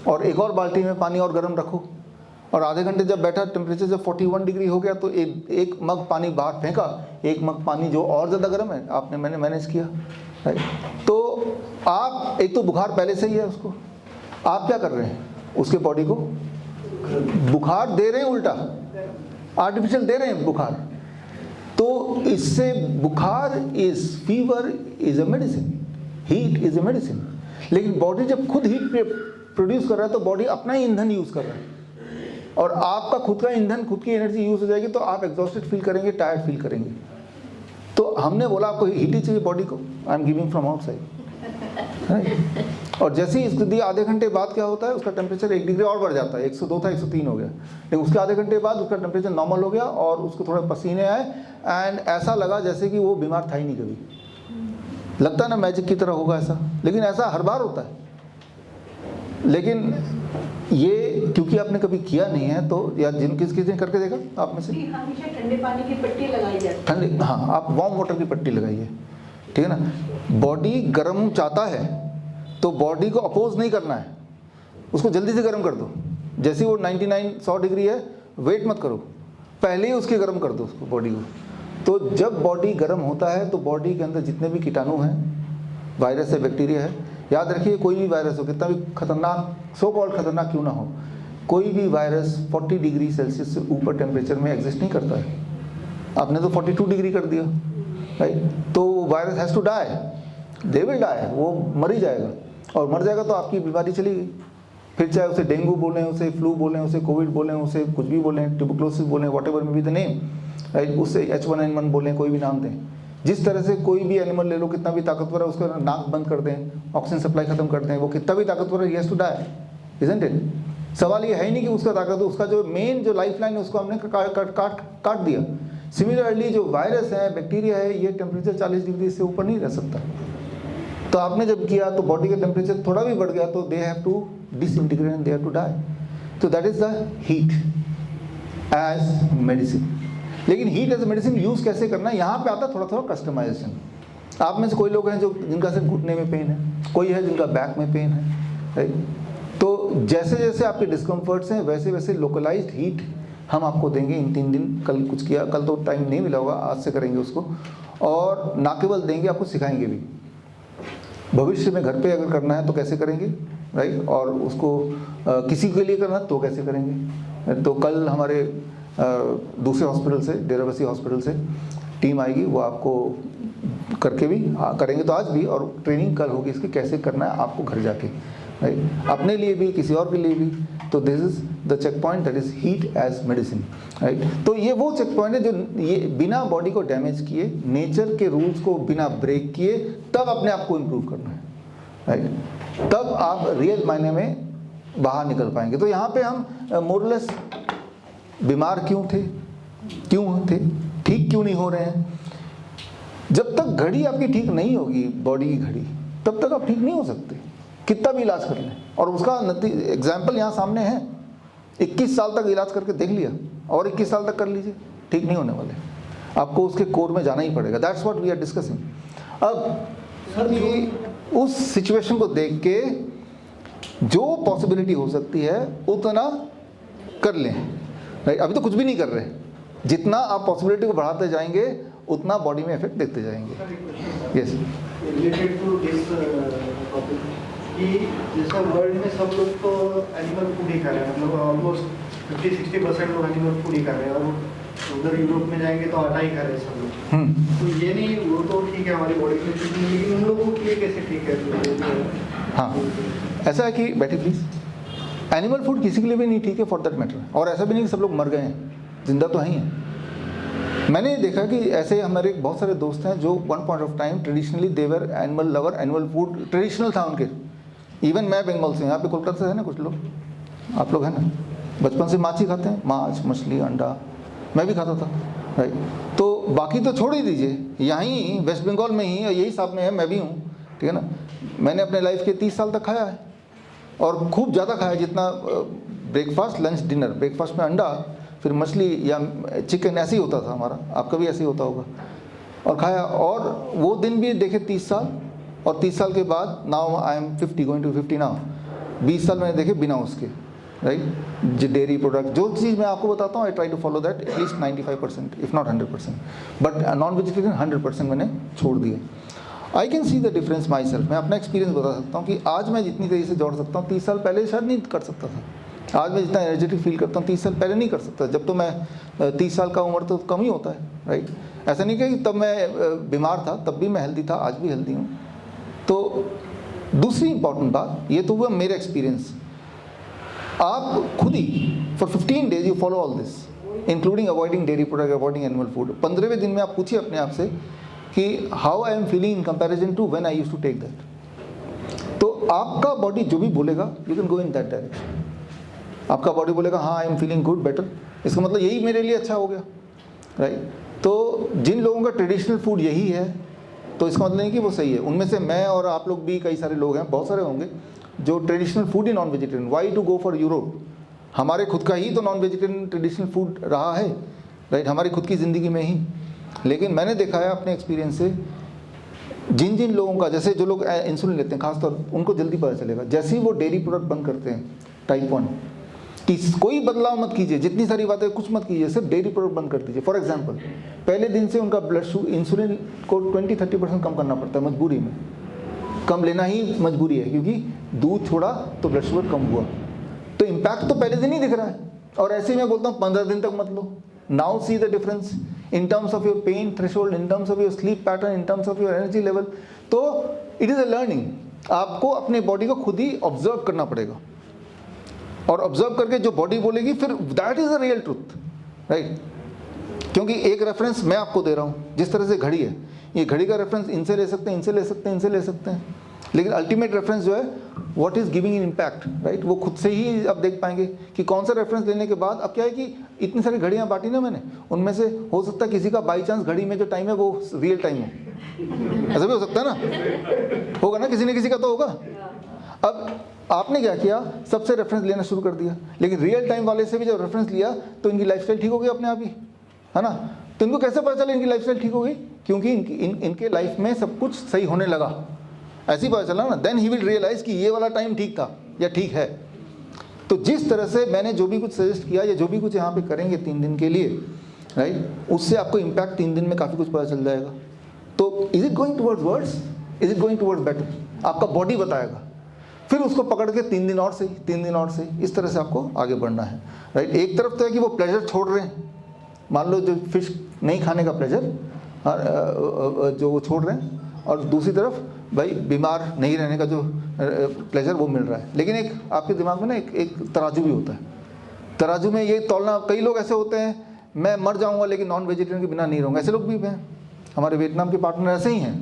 और एक और बाल्टी में पानी और गर्म रखो, और आधे घंटे जब बैठा, टेम्परेचर जब 41 डिग्री हो गया तो एक मग पानी बाहर फेंका, एक मग पानी जो और ज़्यादा गर्म है मैंने मैनेज किया, राइट। तो आप, एक तो बुखार पहले से ही है उसको, आप क्या कर रहे हैं, उसके बॉडी को बुखार दे रहे हैं, उल्टा आर्टिफिशियल दे रहे हैं बुखार। तो इससे बुखार is, fever is a medicine, heat is a medicine. लेकिन बॉडी जब खुद हीट प्रोड्यूस कर रहा है तो बॉडी अपना ही ईंधन यूज़ कर रहा है, और आपका खुद का ईंधन, खुद की एनर्जी यूज़ हो जाएगी तो आप एग्जॉस्टेड फील करेंगे, टायर्ड फील करेंगे। तो हमने बोला आपको हीट ही चाहिए बॉडी को, I am giving from outside, और जैसे ही इसको दिया, आधे घंटे बाद क्या होता है, उसका टेम्परेचर 1 डिग्री और बढ़ जाता है, 102 था 103 हो गया, लेकिन उसके आधे घंटे बाद उसका टेम्परेचर नॉर्मल हो गया और उसको थोड़े पसीने आए, एंड ऐसा लगा जैसे कि वो बीमार था ही नहीं कभी। लगता है ना मैजिक की तरह होगा ऐसा, लेकिन ऐसा हर बार होता है। लेकिन ये क्योंकि आपने कभी किया नहीं है तो, या किसी ने करके देखा आप में से, हमेशा ठंडे पानी की पट्टी लगाई जाती है। ठंडे, हाँ, आप वार्म वाटर की पट्टी लगाइए, ठीक है ना। बॉडी गर्म चाहता है तो बॉडी को अपोज नहीं करना है, उसको जल्दी से गर्म कर दो। जैसे वो 99-100 डिग्री है, वेट मत करो, पहले ही उसके गर्म कर दो उसको, बॉडी को। तो जब बॉडी गर्म होता है तो बॉडी के अंदर जितने भी कीटाणु हैं, वायरस है, बैक्टीरिया है, याद रखिए कोई भी वायरस हो, कितना भी खतरनाक, सो कॉल्ड खतरनाक क्यों ना हो, कोई भी वायरस 40 डिग्री सेल्सियस से ऊपर टेम्परेचर में एग्जिस्ट नहीं करता है। आपने तो 42 डिग्री कर दिया, राइट? तो virus has to die, they will die, वो मर ही जाएगा, और मर जाएगा तो आपकी बीमारी चली गई। फिर चाहे उसे डेंगू बोलें, उसे फ्लू बोलें, उसे कोविड बोलें, उसे कुछ भी बोलें, ट्यूबरक्लोसिस बोलें, what ever may be the name, right? उससे H1N1 बोलें, कोई भी नाम दें। जिस तरह से कोई भी एनिमल ले लो, कितना भी ताकतवर है, उसका नाक बंद कर दें, ऑक्सीजन सप्लाई खत्म कर दें, वो कितना भी ताकतवर है, he has to die, isn't it? सवाल ये है ही नहीं कि उसका ताकत, उसका जो मेन जो लाइफ लाइन है उसको हमने काट दिया। सिमिलरली जो वायरस है, बैक्टीरिया है, ये टेम्परेचर 40 डिग्री से ऊपर नहीं रह सकता। तो आपने जब किया तो बॉडी का टेम्परेचर थोड़ा भी बढ़ गया तो they have to disintegrate and they have to die. तो that is the heat as medicine. लेकिन हीट एज मेडिसिन यूज़ कैसे करना है, यहाँ पे आता है थोड़ा थोड़ा कस्टमाइजेशन। आप में से कोई लोग हैं जो जिनका सिर्फ घुटने में पेन है, कोई है जिनका बैक में पेन है, राइट? तो जैसे जैसे आपके डिस्कम्फर्ट्स हैं वैसे वैसे लोकलाइज्ड हीट हम आपको देंगे इन 3 दिन। कल कुछ किया, कल तो टाइम नहीं मिला होगा, आज से करेंगे उसको। और ना केवल देंगे, आपको सिखाएंगे भी। भविष्य में घर पे अगर करना है तो कैसे करेंगे, राइट? और उसको किसी के लिए करना तो कैसे करेंगे। तो कल हमारे दूसरे हॉस्पिटल से, डेराबस्सी हॉस्पिटल से टीम आएगी, वो आपको करके भी करेंगे तो आज भी, और ट्रेनिंग कल होगी इसकी कैसे करना है आपको घर जाके, राइट? अपने लिए भी, किसी और के लिए भी। तो this is the check point, that is heat as medicine, right? तो ये वो चेक पॉइंट है जो ये बिना बॉडी को डैमेज किए, नेचर के रूल्स को बिना ब्रेक किए, तब अपने आप को इम्प्रूव करना है, राइट? तब आप रियल मायने में बाहर निकल पाएंगे। तो यहाँ पे हम मोरलेस बीमार क्यों थे, ठीक क्यों नहीं हो रहे हैं। जब तक घड़ी आपकी ठीक नहीं होगी, बॉडी की घड़ी, तब तक आप ठीक नहीं हो सकते, कितना भी इलाज कर लें। और उसका एग्जाम्पल यहाँ सामने है, 21 साल तक इलाज करके देख लिया, और 21 साल तक कर लीजिए, ठीक नहीं होने वाले। आपको उसके कोर में जाना ही पड़ेगा। That's what we are discussing. अब सर ये उस सिचुएशन को देख के जो पॉसिबिलिटी हो सकती है उतना कर लें, राइट? अभी तो कुछ भी नहीं कर रहे, जितना आप पॉसिबिलिटी को बढ़ाते जाएंगे उतना बॉडी में इफेक्ट देखते जाएंगे। Yes, related to this topic कि जैसा वर्ल्ड में सब लोग तो एनिमल फूड ही खा रहे हैं, मतलब ऑलमोस्ट 50-60% लोग एनिमल फूड ही खा रहे हैं, और उधर यूरोप में जाएंगे तो आटा ही खा रहे हैं सब लोग। तो ये नहीं, वो तो ठीक है हमारी बॉडी के लिए ठीक नहीं, लेकिन उन लोगों के लिए कैसे ठीक है? हाँ, ऐसा है कि बैठे प्लीज, एनिमल फूड किसी के लिए भी नहीं ठीक है फॉर दैट मैटर। और ऐसा भी नहीं कि सब लोग मर गए हैं, जिंदा तो हैं ही। मैंने देखा कि ऐसे हमारे बहुत सारे दोस्त हैं जो one point of time traditionally they were animal lover, animal food traditional था उनके। इवन मैं बंगाल से, यहाँ पे कोलकाता से है ना कुछ लोग, आप लोग हैं ना, बचपन से माछ ही खाते हैं, माछ, मछली, अंडा, मैं भी खाता था, राइट? तो बाकी तो छोड़ ही दीजिए, यहीं वेस्ट बंगाल में ही यही साथ में है, मैं भी हूँ, ठीक है ना। मैंने अपने लाइफ के 30 साल तक खाया है, और खूब ज़्यादा खाया, जितना ब्रेकफास्ट, लंच, डिनर। ब्रेकफास्ट में अंडा, फिर मछली या चिकन, ऐसे ही होता था हमारा, आपका भी ऐसे ही होता होगा, और खाया। और वो दिन भी देखे 30 साल, और 30 साल के बाद now I am 50, going to 50 now, 20 साल मैंने देखे बिना उसके, राइट? डेयरी प्रोडक्ट, जो चीज़ मैं आपको बताता हूँ, I try to follow that at least 95%, if not 100%, but non vegetarian 100% मैंने छोड़ दिए। I can see the difference myself. मैं अपना एक्सपीरियंस बता सकता हूँ कि आज मैं जितनी तेज़ी से दौड़ सकता हूँ, 30 साल पहले शायद नहीं कर सकता था। आज मैं जितना एनर्जेटिक फील करता हूँ, 30 साल पहले नहीं कर सकता। जब तो मैं 30 साल का उम्र तो कम ही होता है, राइट? ऐसा नहीं कि तब मैं बीमार था, तब भी मैं हेल्दी था, आज भी हेल्दी हूँ। तो दूसरी इंपॉर्टेंट बात, ये तो हुआ मेरे एक्सपीरियंस। आप खुद ही for 15 days you follow all this, including avoiding dairy product, avoiding animal food. 15वें दिन में आप पूछिए अपने आप से कि how I am feeling in comparison to when I used to take that. तो आपका बॉडी जो भी बोलेगा, you can go in that direction. आपका बॉडी बोलेगा हाँ I am feeling good, better, इसका मतलब यही मेरे लिए अच्छा हो गया, राइट? तो जिन लोगों का ट्रेडिशनल फूड यही है, तो इसका मतलब नहीं कि वो सही है। उनमें से मैं और आप लोग भी, कई सारे लोग हैं, बहुत सारे होंगे जो ट्रेडिशनल फूड ही non vegetarian. Why to go for Europe? हमारे खुद का ही तो नॉन वेजिटेरियन ट्रेडिशनल फूड रहा है, राइट? हमारी खुद की ज़िंदगी में ही। लेकिन मैंने देखा है अपने एक्सपीरियंस से, जिन जिन लोगों का, जैसे जो लोग इंसुलिन लेते हैं खासतौर, उनको जल्दी पता चलेगा जैसे ही वो डेयरी प्रोडक्ट बंद करते हैं टाइप 1 कि कोई बदलाव मत कीजिए, जितनी सारी बातें कुछ मत कीजिए, सिर्फ डेयरी प्रोडक्ट बंद कर दीजिए। फॉर एग्जांपल पहले दिन से उनका ब्लड शुगर, इंसुलिन को 20-30% कम करना पड़ता है, मजबूरी में कम लेना ही मजबूरी है, क्योंकि दूध छोड़ा तो ब्लड शुगर कम हुआ। तो इम्पैक्ट तो पहले दिन ही दिख रहा है, और ऐसे ही मैं बोलता हूँ 15 दिन तक मत लो। Now see the difference in terms of your pain threshold, in terms of your sleep pattern, in terms of your energy level. तो इट इज़ अ लर्निंग, आपको अपने बॉडी को खुद ही ऑब्जर्व करना पड़ेगा, और ऑब्जर्व करके जो बॉडी बोलेगी फिर that is the real truth, right. क्योंकि एक रेफरेंस मैं आपको दे रहा हूँ, जिस तरह से घड़ी है, ये घड़ी का रेफरेंस इनसे ले सकते हैं, इनसे ले सकते हैं, इनसे ले सकते हैं, लेकिन अल्टीमेट रेफरेंस जो है what is giving in impact, right, वो खुद से ही आप देख पाएंगे कि कौन सा रेफरेंस लेने के बाद। अब क्या है कि इतनी सारी घड़ियाँ बांटी ना मैंने, उनमें से हो सकता है किसी का बाई चांस घड़ी में जो टाइम है वो रियल टाइम हो, ऐसा भी हो सकता है ना, होगा ना, किसी न किसी का तो होगा। अब आपने क्या किया, सबसे रेफरेंस लेना शुरू कर दिया, लेकिन रियल टाइम वाले से भी जब रेफरेंस लिया तो इनकी लाइफस्टाइल ठीक हो गई अपने आप ही, है ना। तो इनको कैसे पता चला इनकी लाइफस्टाइल ठीक हो गई, क्योंकि इनके लाइफ में सब कुछ सही होने लगा, ऐसे ही पता चला ना। देन ही विल रियलाइज कि ये वाला टाइम ठीक था या ठीक है। तो जिस तरह से मैंने जो भी कुछ सजेस्ट किया या जो भी कुछ यहाँ पे करेंगे 3 दिन के लिए, राइट, उससे आपको इम्पैक्ट 3 दिन में काफ़ी कुछ पता चल जाएगा। तो is it going towards words, is it going towards better, आपका बॉडी बताएगा। फिर उसको पकड़ के 3 दिन और सही, 3 दिन और सही, इस तरह से आपको आगे बढ़ना है, राइट। एक तरफ तो है कि वो प्लेजर छोड़ रहे हैं, मान लो जो फिश नहीं खाने का प्लेजर जो वो छोड़ रहे हैं, और दूसरी तरफ भाई बीमार नहीं रहने का जो प्लेजर वो मिल रहा है। लेकिन एक आपके दिमाग में ना एक तराजू भी होता है, तराजू में ये तौलना, कई लोग ऐसे होते हैं मैं मर जाऊंगा लेकिन नॉन वेजिटेरियन के बिना नहीं रहूँगा, ऐसे लोग भी हैं। हमारे वियतनाम के पार्टनर ऐसे ही हैं,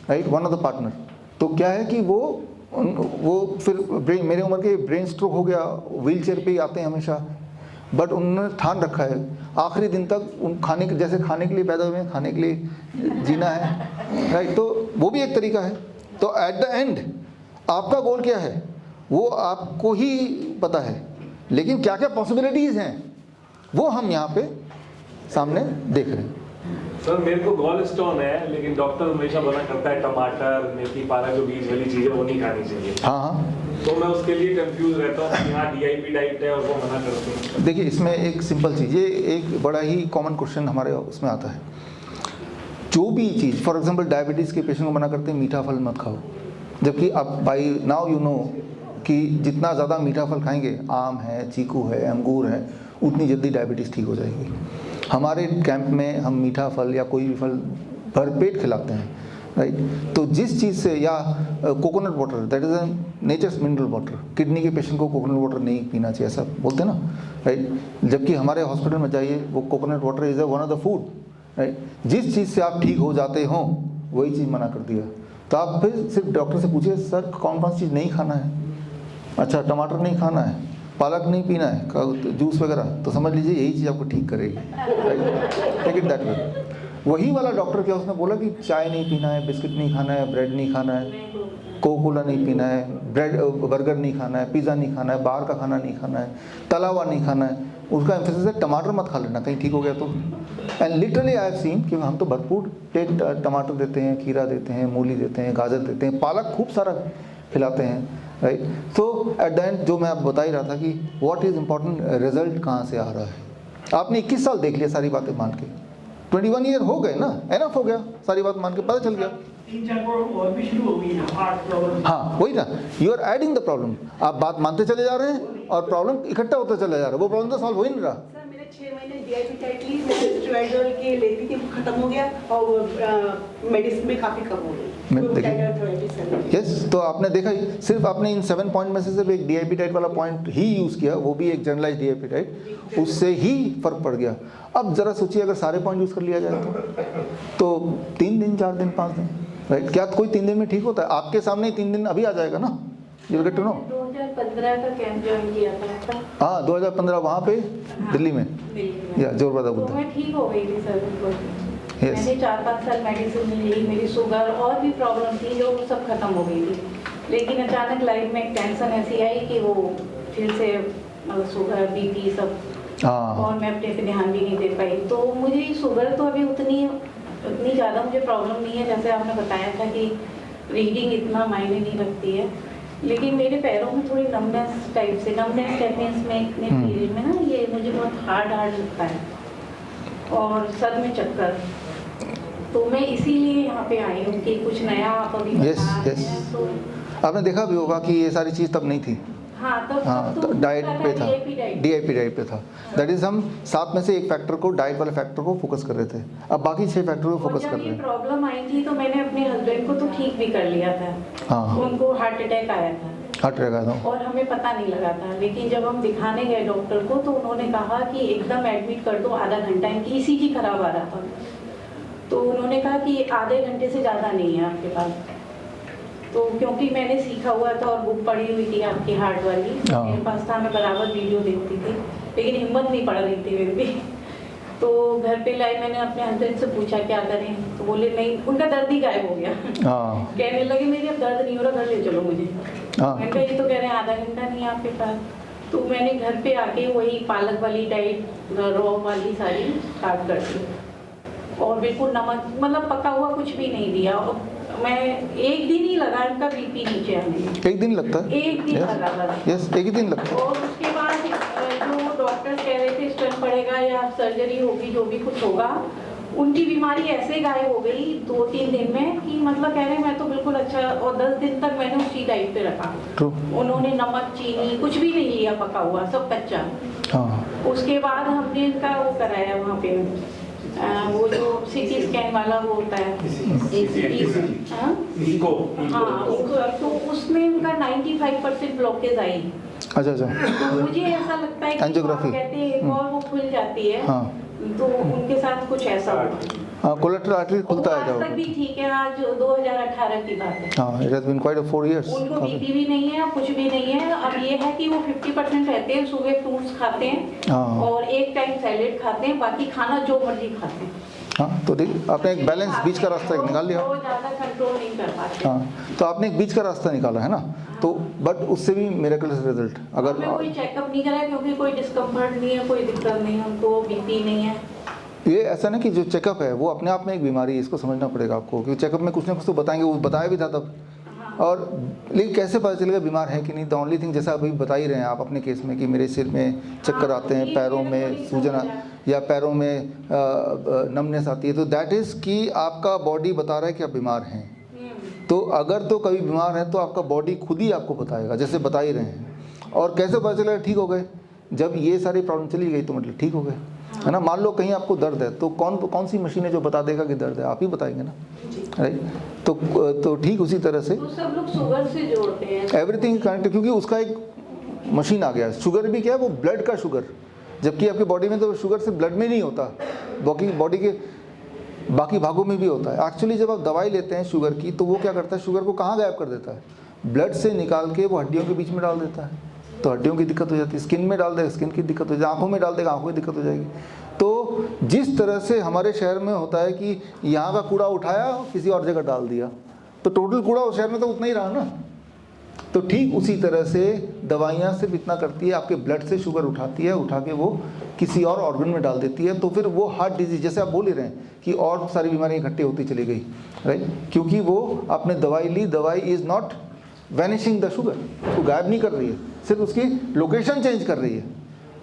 right, one of the partner. तो क्या है कि वो फिर मेरे उम्र के ब्रेन स्ट्रोक हो गया, व्हील चेयर पर ही आते हैं हमेशा, बट उन्होंने ठान रखा है आखिरी दिन तक उन खाने के, जैसे खाने के लिए पैदा हुए हैं, खाने के लिए जीना है, राइट। तो वो भी एक तरीका है। तो एट द एंड आपका गोल क्या है वो आपको ही पता है, लेकिन क्या क्या पॉसिबिलिटीज़ हैं वो हम यहाँ पे सामने देख रहे हैं। सर मेरे को गॉल स्टोन है, लेकिन डॉक्टर हमेशा मना करता है टमाटर, मेथी, पालक, जो बीज वाली चीज़ है वो नहीं खानी चाहिए। हाँ, तो मैं उसके लिए कंफ्यूज रहता हूँ कि यहाँ DIP डाइट है और वो मना करते हैं। देखिए इसमें एक सिंपल चीज़, ये एक बड़ा ही कॉमन क्वेश्चन हमारे उसमें आता है। जो भी चीज़, फॉर एग्जांपल डायबिटीज़ के पेशेंट को मना करते हैं मीठा फल मत खाओ, जबकि अब बाई नाउ यू नो कि जितना ज़्यादा मीठा फल खाएंगे, आम है, चीकू है, अंगूर है, उतनी जल्दी डायबिटीज़ ठीक हो जाएगी। हमारे कैंप में हम मीठा फल या कोई भी फल भरपेट खिलाते हैं, राइट। तो जिस चीज़ से, या coconut water, that is a natures mineral water, kidney के पेशेंट को कोकोनट वाटर नहीं पीना चाहिए, ऐसा बोलते हैं ना, राइट। जबकि हमारे हॉस्पिटल में जाइए, वो coconut water is one of the food, right. जिस चीज़ से आप ठीक हो जाते हो वही चीज़ मना कर दिया। तो आप फिर सिर्फ डॉक्टर से पूछिए सर कौन कौन सी चीज़ नहीं खाना है, अच्छा टमाटर नहीं खाना है, पालक नहीं पीना है, जूस वगैरह, तो समझ लीजिए यही चीज़ आपको ठीक करेगी, टेक इट दैट वे। वही वाला डॉक्टर क्या उसने बोला कि चाय नहीं पीना है, बिस्किट नहीं खाना है, ब्रेड नहीं खाना है, कोका कोला नहीं पीना है, ब्रेड बर्गर नहीं खाना है, पिज़्ज़ा नहीं खाना है, बाहर का खाना नहीं खाना है, तला हुआ नहीं खाना है, उसका एम्फेसिस है टमाटर मत खा लेना कहीं ठीक हो गया तो। And literally I have seen कि हम तो भरपूर टमाटर देते हैं, खीरा देते हैं, मूली देते हैं, गाजर देते हैं, पालक खूब सारा खिलाते हैं, राइट। तो एट द एंड जो मैं आपको बता ही रहा था कि व्हाट इज़ इम्पोर्टेंट, रिजल्ट कहाँ से आ रहा है। आपने 21 साल देख लिया सारी बातें मान के, 21 ईयर हो गए ना, एनफ हो गया, सारी बात मान के पता चल गया। 3-4 प्रॉब्लम और भी शुरू हो गई ना, 8 प्रॉब्लम। हाँ वही ना, you are adding the problem, आप बात मानते चले जा रहे हैं और प्रॉब्लम इकट्ठा होता चला जा रहा है, वो प्रॉब्लम तो सॉल्व हो ही नहीं रहा। सर मेरे 6 महीने DIP डाइट ली, मैं स्टेरॉइड के लेती थी, वो खत्म हो गया, और मेडिसिन भी काफ़ी कम हो गई। यस, तो आपने देखा ही, सिर्फ आपने इन 7 पॉइंट में से सिर्फ एक DIP डाइट वाला पॉइंट ही यूज़ किया, वो भी एक जनरलाइज DIP डाइट, उससे ही फर्क पड़ गया। अब जरा सोचिए अगर सारे पॉइंट यूज़ कर लिया जाए तो 3 दिन, 4 दिन, 5 दिन, राइट। क्या कोई 3 दिन में ठीक होता है? आपके सामने ही 3 दिन अभी आ जाएगा ना, you will get to know. 2015 का कैंप ज्वाइन किया था। हाँ 2015 वहाँ पे दिल्ली में, या जोरबादा तो बुद्ध। मैं ठीक हो गई थी सर, बिल्कुल। Yes. मैंने 4-5 साल मेडिसिन ली, मेरी शुगर और भी प्रॉब्लम थी जो सब खत्म हो गई थी, लेकिन अचानक लाइफ में एक टेंशन ऐसी आई कि वो फिर से मतलब शुगर, BP सब, हाँ, और मैं अपने पे ध्यान भी नहीं दे पाई। तो मुझे शुगर तो अभी उतनी उतनी ज़्यादा मुझे प्रॉब्लम नहीं है, जैसे आपने बताया था कि रीडिंग इतना मायने नहीं रखती है, लेकिन मेरे पैरों में थोड़ी नमनेस टाइप से, नमनेस कहते हैं इसमें इतने पीरियड में ना, ये मुझे बहुत हार्ड लगता है, और सर में चक्कर। तो मैं इसीलिए यहाँ पे आई हूँ कि कुछ नया आप अभी बता रहे हैं। तो आपने देखा भी होगा कि ये सारी चीज़ तब नहीं थी। हाँ, तब तो डाइट पे था, DIP डाइट पे था। दैट इज हम 7 में से एक फैक्टर को, डाइट वाले फैक्टर को फोकस कर रहे थे, अब बाकी 6 फैक्टर को फोकस कर रहे हैं। प्रॉब्लम आई थी तो मैंने अपने हस्बैंड को तो ठीक भी कर लिया था। हाँ, उनको हार्ट अटैक आया था, हार्ट अटैक आया था, और हमें पता नहीं लगा था। लेकिन जब हम दिखाने गए डॉक्टर को तो उन्होंने कहा कि एकदम एडमिट कर दो, आधा घंटा, इनकी ECG खराब आ रहा था। तो उन्होंने कहा कि आधे घंटे से ज़्यादा नहीं है आपके पास। तो क्योंकि मैंने सीखा हुआ था और बुक पढ़ी हुई थी आपकी हार्ट वाली, मेरे पास था, मैं बराबर वीडियो देखती थी, लेकिन हिम्मत नहीं पड़ रही थी मेरी भी। तो घर पे लाई, मैंने अपने हस्बैंड से पूछा क्या करें, तो बोले नहीं, उनका दर्द ही गायब हो गया। कहने लगे मेरी अब दर्द नहीं हो रहा, घर ले चलो मुझे। मैंने कहा ये तो कह रहे हैं आधा घंटा नहीं है आपके पास। तो मैंने घर पे आके वही पालक वाली डाइट, रॉ वाली सारी स्टार्ट कर दी, और बिल्कुल नमक, मतलब पका हुआ कुछ भी नहीं दिया। और मैं एक दिन ही लगा इनका BP नीचे आने। एक दिन लगता है? एक दिन लगा। यस, एक ही दिन लगता है। और उसके बाद जो डॉक्टर कह रहे थे स्टंट पड़ेगा या सर्जरी होगी, जो भी कुछ होगा, उनकी बीमारी ऐसे गायब हो गई 2-3 दिन में कि मतलब कह रहे हैं मैं तो बिल्कुल अच्छा। और 10 दिन तक मैंने उसी डाइट पे रखा। उन्होंने नमक, चीनी कुछ भी नहीं लिया, पका हुआ सब कच्चा। उसके बाद हमने इनका वो कराया वहाँ पे, वो जो CT स्कैन वाला वो होता है, तो उसमें उनका 95% ब्लॉकेज आई। अच्छा। तो मुझे ऐसा लगता है कि एंजियोग्राफी कहते हैं और वो खुल जाती है। तो उनके साथ कुछ ऐसा हुआ। कोलेटरल आर्टरी खुलता है आज तक भी ठीक है, आज 2018 की बात है। हाँ, it has been quite 4 years. उनको BP भी नहीं है, कुछ भी नहीं है। अब ये है कि वो 50% रहते हैं, सुबह फ्रूट्स खाते हैं और एक टाइम सैलेड खाते हैं, बाकी खाना जो मर्जी खाते हैं। हाँ, तो ठीक, आपने एक बैलेंस बीच का रास्ता निकाल लिया। वो ज़्यादा कंट्रोल नहीं कर पाते। हाँ, तो आपने एक बीच का रास्ता निकाला है ना, तो बट उससे भी मिरेकलस रिजल्ट। अगर कोई चेकअप नहीं करा क्योंकि कोई डिस्कम्फर्ट नहीं है, कोई दिक्कत नहीं है, उनको BP नहीं है। ये ऐसा ना कि जो चेकअप है वो अपने आप में एक बीमारी है, इसको समझना पड़ेगा आपको, क्योंकि चेकअप में कुछ ना कुछ तो बताएंगे, वो बताया भी था तब। और लेकिन कैसे पता चलेगा बीमार है कि नहीं? द ओनली थिंग, जैसा अभी बता ही रहे हैं आप अपने केस में कि मेरे सिर में चक्कर आते हैं, पैरों में सूजन या पैरों में नमनेस आती है, तो दैट इज़ कि आपका बॉडी बता रहा है कि आप बीमार हैं। तो अगर तो कभी बीमार है तो आपका बॉडी खुद ही आपको बताएगा, जैसे बता ही रहे हैं। और कैसे पता चलेगा ठीक हो गए? जब ये सारी प्रॉब्लम चली गई तो मतलब ठीक हो गए, है ना। मान लो कहीं आपको दर्द है तो कौन सी मशीन है जो बता देगा कि दर्द है? आप ही बताएंगे ना, राइट। तो ठीक उसी तरह से तो सब लोग शुगर से जोड़ते हैं, एवरीथिंग कनेक्टेड, क्योंकि उसका एक मशीन आ गया है। शुगर भी क्या है? वो ब्लड का शुगर, जबकि आपकी बॉडी में तो शुगर से ब्लड में नहीं होता, बॉडी के बाकी भागों में भी होता है। एक्चुअली जब आप दवाई लेते हैं शुगर की तो वो क्या करता है, शुगर को कहाँ गायब कर देता है? ब्लड से निकाल के वो हड्डियों के बीच में डाल देता है, तो हड्डियों की दिक्कत हो जाती है। स्किन में डाल देगा, स्किन की दिक्कत हो जाएगी। आंखों में डाल देगा, आंखों की दिक्कत हो जाएगी। तो जिस तरह से हमारे शहर में होता है कि यहाँ का कूड़ा उठाया किसी और जगह डाल दिया, तो टोटल कूड़ा उस शहर में तो उतना ही रहा ना। तो ठीक उसी तरह से दवाइयाँ सिर्फ इतना करती है, आपके ब्लड से शुगर उठाती है, उठा के वो किसी और ऑर्गन में डाल देती है। तो फिर वो हार्ट डिजीज, जैसे आप बोल ही रहे हैं कि और सारी बीमारियाँ इकट्ठी होती चली गई, राइट, क्योंकि वो आपने दवाई ली, दवाई is not vanishing the sugar, वो गायब नहीं कर रही है, सिर्फ उसकी लोकेशन चेंज कर रही है।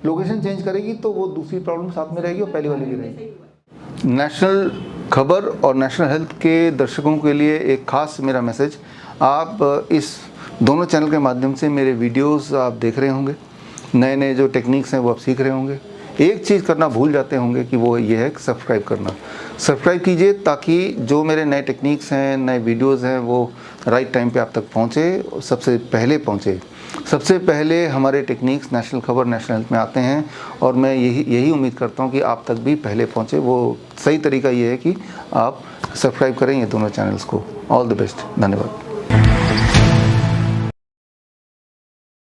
लोकेशन चेंज करेगी तो वो दूसरी प्रॉब्लम साथ में रहेगी और पहली वाली भी रहेगी। नेशनल खबर और नेशनल हेल्थ के दर्शकों के लिए एक खास मेरा मैसेज, आप इस दोनों चैनल के माध्यम से मेरे वीडियोस आप देख रहे होंगे, नए नए जो टेक्निक्स हैं वो आप सीख रहे होंगे। एक चीज़ करना भूल जाते होंगे कि वो ये है सब्सक्राइब करना। सब्सक्राइब कीजिए ताकि जो मेरे नए टेक्निक्स हैं, नए वीडियोस हैं, वो राइट टाइम पे आप तक पहुँचे, सबसे पहले पहुँचे। सबसे पहले हमारे टेक्निक्स नेशनल खबर, नेशनल हेल्थ में आते हैं और मैं यही उम्मीद करता हूँ कि आप तक भी पहले पहुँचे। वो सही तरीका ये है कि आप सब्सक्राइब करें ये दोनों चैनल्स को। ऑल द बेस्ट, धन्यवाद।